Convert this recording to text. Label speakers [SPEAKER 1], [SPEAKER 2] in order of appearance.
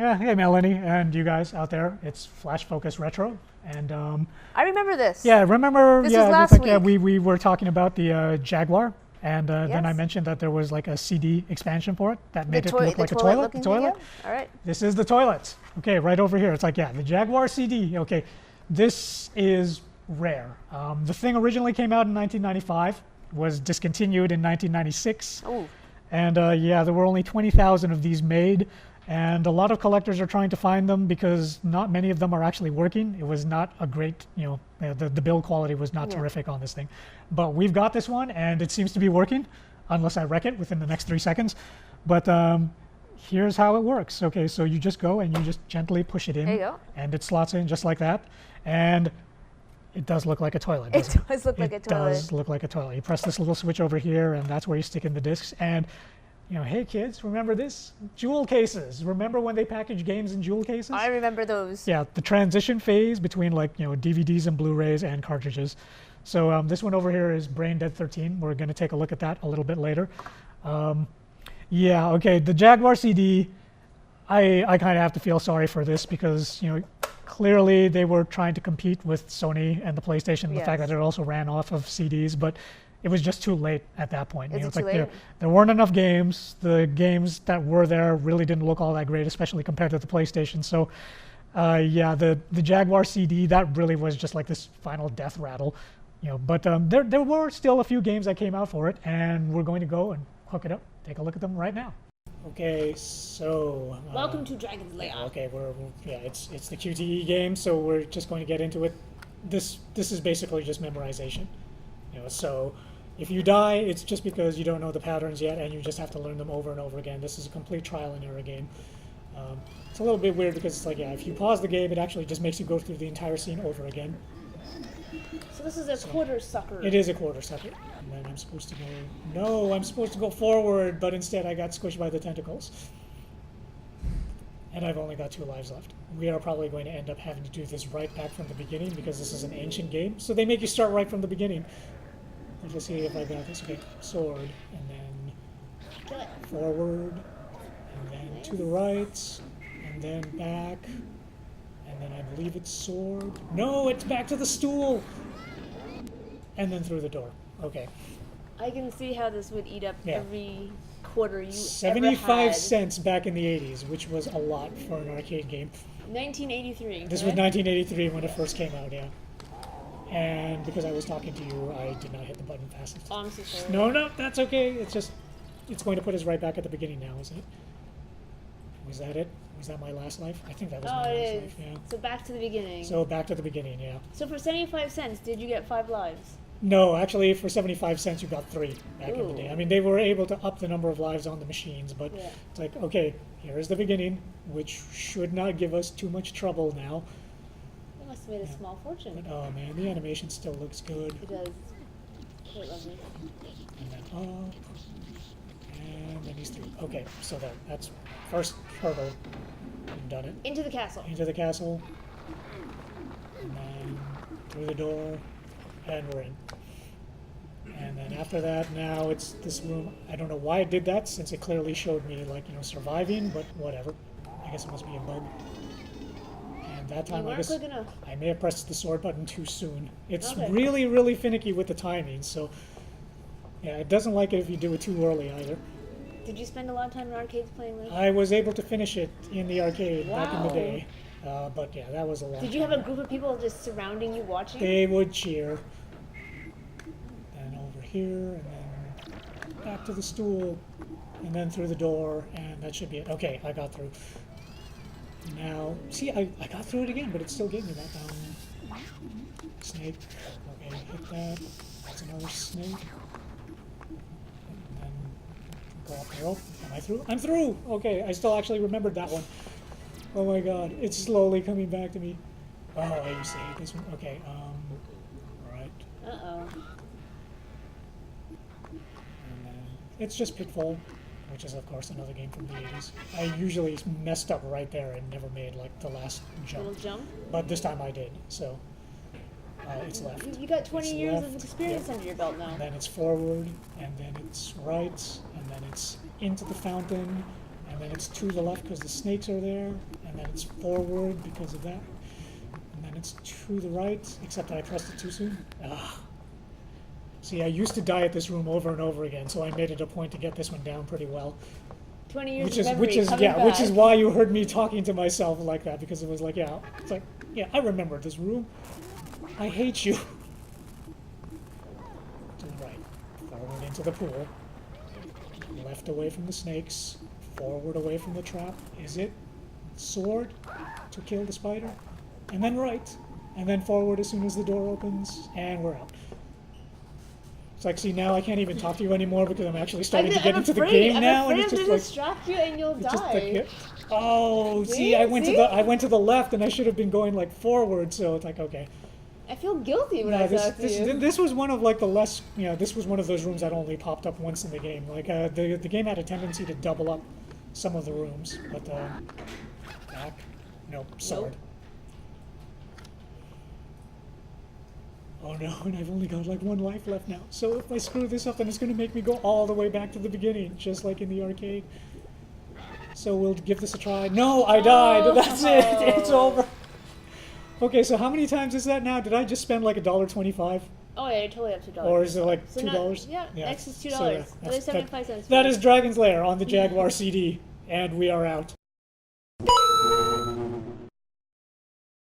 [SPEAKER 1] Yeah, hey Melanie, and you guys out there. It's Flash Focus Retro, and
[SPEAKER 2] I remember this.
[SPEAKER 1] yeah, remember?
[SPEAKER 2] This
[SPEAKER 1] yeah,
[SPEAKER 2] was last
[SPEAKER 1] it's like, yeah,
[SPEAKER 2] week.
[SPEAKER 1] we were talking about the Jaguar, and then I
[SPEAKER 2] Yes.
[SPEAKER 1] mentioned that there was like a CD expansion for it that made it look
[SPEAKER 2] The
[SPEAKER 1] like a toilet.
[SPEAKER 2] looking
[SPEAKER 1] The toilet.
[SPEAKER 2] thing, yeah? All right.
[SPEAKER 1] This is the toilet. Okay, right over here. It's like, yeah, the Jaguar CD. Okay, this is rare. The thing originally came out in 1995, was discontinued in 1996.
[SPEAKER 2] Oh,
[SPEAKER 1] And yeah, there were only 20,000 of these made, and a lot of collectors are trying to find them because not many of them are actually working. It was not a great, the build quality was not
[SPEAKER 2] Yeah.
[SPEAKER 1] terrific on this thing. But we've got this one, and it seems to be working, unless I wreck it within the next 3 seconds. But here's how it works. Okay, so you just go and you just gently push it in,
[SPEAKER 2] there you go.
[SPEAKER 1] and it slots in just like that. And it does look like a toilet,
[SPEAKER 2] It
[SPEAKER 1] doesn't it?
[SPEAKER 2] does look like a
[SPEAKER 1] It
[SPEAKER 2] toilet.
[SPEAKER 1] does look like a toilet. You press this little switch over here, and that's where you stick in the discs. And, hey kids, remember this? Jewel cases. Remember when they package games in jewel cases?
[SPEAKER 2] I remember those.
[SPEAKER 1] Yeah, the transition phase between DVDs and Blu-rays and cartridges. So this one over here is Brain Dead 13. We're going to take a look at that a little bit later. Yeah, okay, the Jaguar CD, I kind of have to feel sorry for this because, clearly they were trying to compete with Sony and the PlayStation, and the fact
[SPEAKER 2] Yes.
[SPEAKER 1] that it also ran off of CDs, but it was just too late at that point.
[SPEAKER 2] Is it
[SPEAKER 1] It's
[SPEAKER 2] too
[SPEAKER 1] like
[SPEAKER 2] late?
[SPEAKER 1] there weren't enough games. The games that were there really didn't look all that great, especially compared to the PlayStation. So yeah, the Jaguar CD, that really was just like this final death rattle. But there were still a few games that came out for it, and we're going to go and hook it up, take a look at them right now. Okay, so
[SPEAKER 2] Welcome to Dragon's Lair.
[SPEAKER 1] okay, yeah, it's the QTE game, so we're just going to get into it. This is basically just memorization. So if you die, it's just because you don't know the patterns yet, and you just have to learn them over and over again. This is a complete trial and error game. It's a little bit weird because it's like, yeah, if you pause the game, it actually just makes you go through the entire scene over again.
[SPEAKER 2] So this is a quarter sucker.
[SPEAKER 1] It is a quarter second. And then I'm supposed to go, no, I'm supposed to go forward, but instead I got squished by the tentacles. And I've only got 2 lives left. We are probably going to end up having to do this right back from the beginning because this is an ancient game. So they make you start right from the beginning. Let's just see if I got this. Okay, sword, and then
[SPEAKER 2] Kill it.
[SPEAKER 1] forward, and then to the right, and then back, and then I believe it's sword. No, it's back to the stool! And then through the door. Okay.
[SPEAKER 2] I can see how this would eat up
[SPEAKER 1] Yeah.
[SPEAKER 2] every quarter you
[SPEAKER 1] 75
[SPEAKER 2] ever had.
[SPEAKER 1] cents back in the 80s, which was a lot for an arcade game.
[SPEAKER 2] 1983.
[SPEAKER 1] This was
[SPEAKER 2] correct?
[SPEAKER 1] 1983 when it first came out, yeah. And because I was talking to you, I did not hit the button fast enough.
[SPEAKER 2] Oh, I'm so sorry.
[SPEAKER 1] No, that's okay. It's going to put us right back at the beginning now, isn't it? Was that it? Was that my last life? I think that was
[SPEAKER 2] Oh,
[SPEAKER 1] my
[SPEAKER 2] it
[SPEAKER 1] last
[SPEAKER 2] is.
[SPEAKER 1] life, yeah.
[SPEAKER 2] So back to the beginning.
[SPEAKER 1] So back to the beginning, yeah.
[SPEAKER 2] So for 75 cents, did you get 5 lives?
[SPEAKER 1] No, actually, for 75 cents, you got 3 back in the
[SPEAKER 2] Ooh.
[SPEAKER 1] day. I mean, they were able to up the number of lives on the machines, but
[SPEAKER 2] Yeah.
[SPEAKER 1] it's like, okay, here's the beginning, which should not give us too much trouble now.
[SPEAKER 2] That must have made a small fortune.
[SPEAKER 1] But, oh man, the animation still looks good.
[SPEAKER 2] It does. Quite lovely.
[SPEAKER 1] And then up, and then he's through. Okay, so that's first hurdle. We've done it.
[SPEAKER 2] Into the castle.
[SPEAKER 1] Into the castle, and then through the door, and we're in. And then after that, now it's this room. I don't know why it did that, since it clearly showed me, surviving, but whatever. I guess it must be a bug. And that
[SPEAKER 2] You
[SPEAKER 1] time, I
[SPEAKER 2] weren't
[SPEAKER 1] guess
[SPEAKER 2] quick enough.
[SPEAKER 1] I may have pressed the sword button too soon. It's
[SPEAKER 2] Okay.
[SPEAKER 1] really, really finicky with the timing, so yeah, it doesn't like it if you do it too early either.
[SPEAKER 2] Did you spend a lot of time in arcades playing this?
[SPEAKER 1] I was able to finish it in the arcade back in the
[SPEAKER 2] Wow.
[SPEAKER 1] day, but yeah, that was a lot.
[SPEAKER 2] Did you have a group of people just surrounding you watching?
[SPEAKER 1] They would cheer. Then over here, and then back to the stool, and then through the door, and that should be it. Okay, I got through. Now, see, I got through it again, but it still gave me that down. Snake. Okay, hit that. That's another snake. And then go up the rope. Am I through? I'm through! Okay, I still actually remembered that one. Oh my god, it's slowly coming back to me. Oh, I used to hate this one. Okay, alright.
[SPEAKER 2] Uh-oh.
[SPEAKER 1] And then it's just Pitfall, which is of course another game from the 80s. I usually messed up right there and never made like the last
[SPEAKER 2] Little
[SPEAKER 1] jump,
[SPEAKER 2] jump.
[SPEAKER 1] but this time I did. So it's left.
[SPEAKER 2] You got 20
[SPEAKER 1] It's
[SPEAKER 2] years
[SPEAKER 1] left,
[SPEAKER 2] of experience
[SPEAKER 1] yep.
[SPEAKER 2] under your belt now.
[SPEAKER 1] And then it's forward, and then it's right, and then it's into the fountain, and then it's to the left because the snakes are there, and then it's forward because of that. And then it's to the right, except I pressed it too soon. Ah. See, I used to die at this room over and over again, so I made it a point to get this one down pretty well.
[SPEAKER 2] 20 years
[SPEAKER 1] Which
[SPEAKER 2] of
[SPEAKER 1] is
[SPEAKER 2] memory coming
[SPEAKER 1] which is
[SPEAKER 2] back.
[SPEAKER 1] why you heard me talking to myself like that, because it was like, yeah, it's like, yeah, I remember this room. I hate you. To the right, forward into the pool, left away from the snakes, forward away from the trap. Is it sword to kill the spider? And then right, and then forward as soon as the door opens, and we're out. It's like, see, now I can't even talk to you anymore because I'm actually starting to get into the game now, and it's just
[SPEAKER 2] I'm
[SPEAKER 1] like,
[SPEAKER 2] distract you and you'll
[SPEAKER 1] it's just
[SPEAKER 2] die.
[SPEAKER 1] like, yeah. Oh, see, I went to the left, and I should have been going like forward. So it's like, okay.
[SPEAKER 2] I feel guilty when
[SPEAKER 1] No,
[SPEAKER 2] I talk to you.
[SPEAKER 1] this was one of like the less, this was one of those rooms that only popped up once in the game. Like the game had a tendency to double up some of the rooms, but back, nope, sword.
[SPEAKER 2] Nope.
[SPEAKER 1] Oh no, and I've only got like 1 life left now. So if I screw this up, then it's going to make me go all the way back to the beginning, just like in the arcade. So we'll give this a try. No, I died. That's it. It's over. Okay, so how many times is that now? Did I just spend like $1.25?
[SPEAKER 2] Oh yeah, you're totally up to $2.
[SPEAKER 1] Or is it like
[SPEAKER 2] So
[SPEAKER 1] $2?
[SPEAKER 2] Yeah, next is $2.
[SPEAKER 1] So, yeah,
[SPEAKER 2] That is 75 cents.
[SPEAKER 1] That is Dragon's Lair on the Jaguar CD, and we are out.